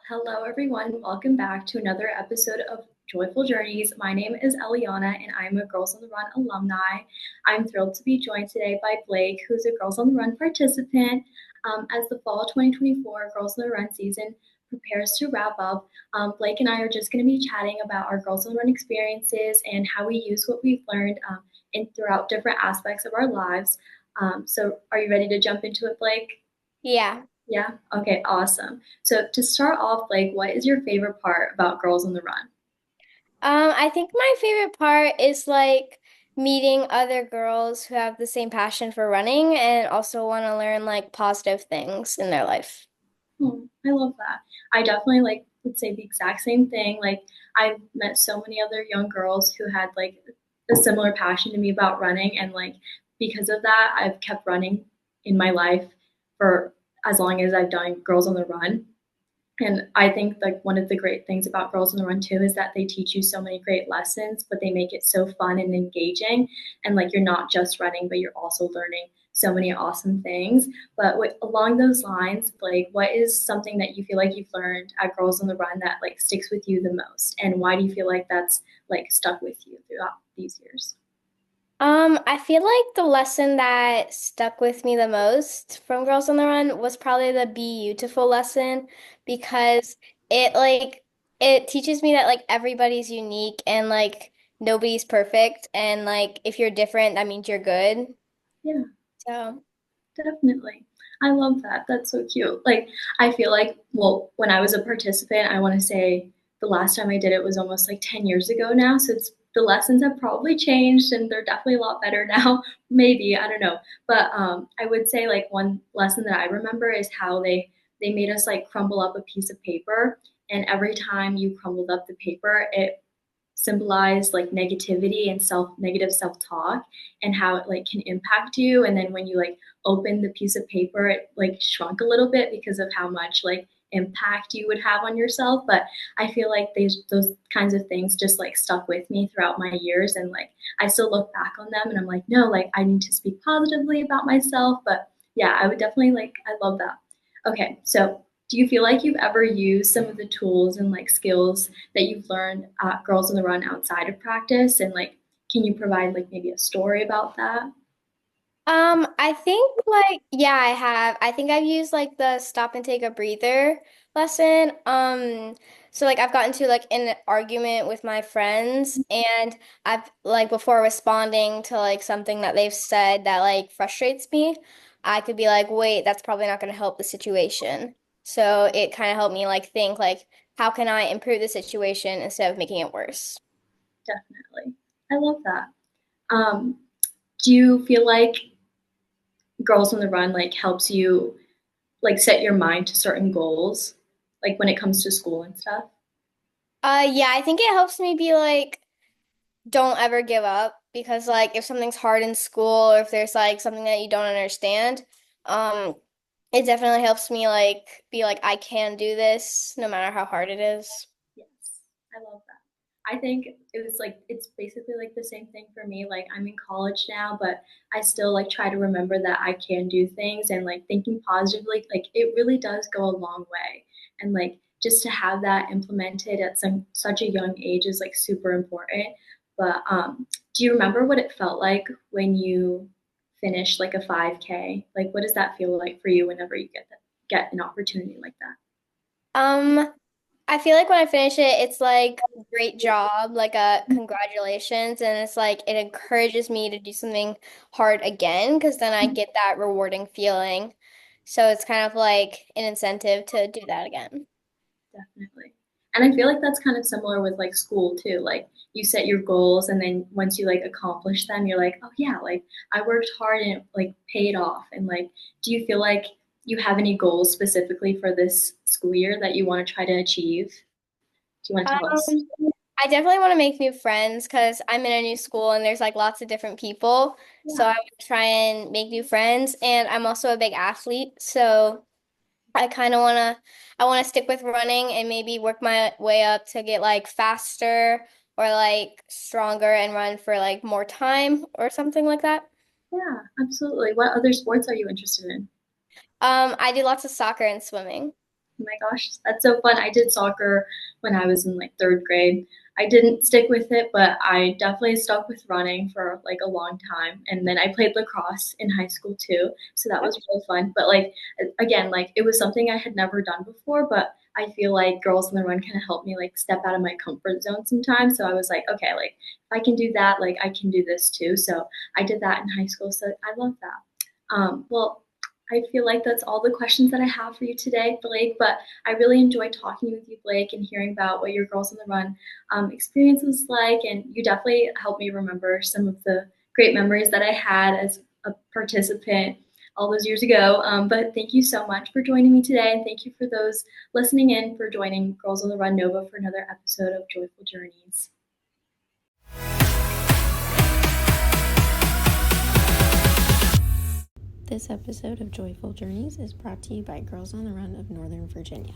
Hello, everyone. Welcome back to another episode of Joyful Journeys. My name is Eliana, and I'm a Girls on the Run alumni. I'm thrilled to be joined today by Blake, who's a Girls on the Run participant. As the fall 2024 Girls on the Run season prepares to wrap up, Blake and I are just going to be chatting about our Girls on the Run experiences and how we use what we've learned throughout different aspects of our lives. So, are you ready to jump into it, Blake? Yeah. Yeah. Okay. Awesome. So to start off, like, what is your favorite part about Girls on the Run? I think my favorite part is like meeting other girls who have the same passion for running and also want to learn like positive things in their life. I love that. I definitely like would say the exact same thing. Like I've met so many other young girls who had like a similar passion to me about running, and like because of that, I've kept running in my life for as long as I've done Girls on the Run. And I think like one of the great things about Girls on the Run too is that they teach you so many great lessons, but they make it so fun and engaging. And like you're not just running, but you're also learning so many awesome things. But along those lines, like what is something that you feel like you've learned at Girls on the Run that like sticks with you the most? And why do you feel like that's like stuck with you throughout these years? I feel like the lesson that stuck with me the most from Girls on the Run was probably the Be Beautiful lesson because it like it teaches me that like everybody's unique and like nobody's perfect and like if you're different, that means you're good. Yeah. So, Definitely. I love that. That's so cute. Like, I feel like, well, when I was a participant, I want to say the last time I did it was almost like 10 years ago now. So it's the lessons have probably changed and they're definitely a lot better now. Maybe, I don't know. But I would say like one lesson that I remember is how they made us like crumble up a piece of paper, and every time you crumbled up the paper, it symbolize like negativity and negative self-talk and how it like can impact you. And then when you like open the piece of paper, it like shrunk a little bit because of how much like impact you would have on yourself. But I feel like those kinds of things just like stuck with me throughout my years, and like I still look back on them and I'm like, no, like I need to speak positively about myself. But yeah, I would definitely like, I love that. Okay, so do you feel like you've ever used some of the tools and like skills that you've learned at Girls on the Run outside of practice? And like, can you provide like maybe a story about that? I think like yeah, I have. I think I've used like the stop and take a breather lesson. So like I've gotten to like an argument with my friends and I've like before responding to like something that they've said that like frustrates me, I could be like, "Wait, that's probably not going to help the situation." So it kind of helped me like think like how can I improve the situation instead of making it worse? Definitely. I love that. Um, do you feel like Girls on the Run like helps you like set your mind to certain goals, like when it comes to school and stuff? Yeah, I think it helps me be like don't ever give up because like if something's hard in school or if there's like something that you don't understand, um, it definitely helps me like be like I can do this no matter how hard it is. Yes, I love that. I think it was like it's basically like the same thing for me. Like I'm in college now, but I still like try to remember that I can do things, and like thinking positively, like it really does go a long way. And like just to have that implemented at such a young age is like super important. But do you remember what it felt like when you finished like a 5K? Like what does that feel like for you whenever you get an opportunity like that? Um, I feel like when I finish it, it's like great job, like a congratulations, and it's like it encourages me to do something hard again because then I get that rewarding feeling. So it's kind of like an incentive to do that again. Definitely. And I feel like that's kind of similar with like school too. Like you set your goals, and then once you like accomplish them, you're like, oh yeah, like I worked hard and it like paid off. And like, do you feel like you have any goals specifically for this school year that you want to try to achieve? Do you want to tell us? Um, I definitely want to make new friends because I'm in a new school and there's like lots of different people. So I Yeah. want to try and make new friends. And I'm also a big athlete. So I kind of I want to stick with running and maybe work my way up to get like faster or like stronger and run for like more time or something like that. Yeah, absolutely. What other sports are you interested in? I do lots of soccer and swimming. Oh my gosh, that's so fun. I did soccer when I was in like third grade. I didn't stick with it, but I definitely stuck with running for like a long time. And then I played lacrosse in high school too. So that was really fun. But like, again, like it was something I had never done before, but I feel like Girls on the Run kind of helped me like step out of my comfort zone sometimes. So I was like, okay, like if I can do that, like I can do this too. So I did that in high school. So I love that. Well, I feel like that's all the questions that I have for you today, Blake. But I really enjoyed talking with you, Blake, and hearing about what your Girls on the Run experience was like. And you definitely helped me remember some of the great memories that I had as a participant all those years ago. But thank you so much for joining me today. And thank you for those listening in for joining Girls on the Run Nova for another episode of Joyful Journeys. This episode of Joyful Journeys is brought to you by Girls on the Run of Northern Virginia.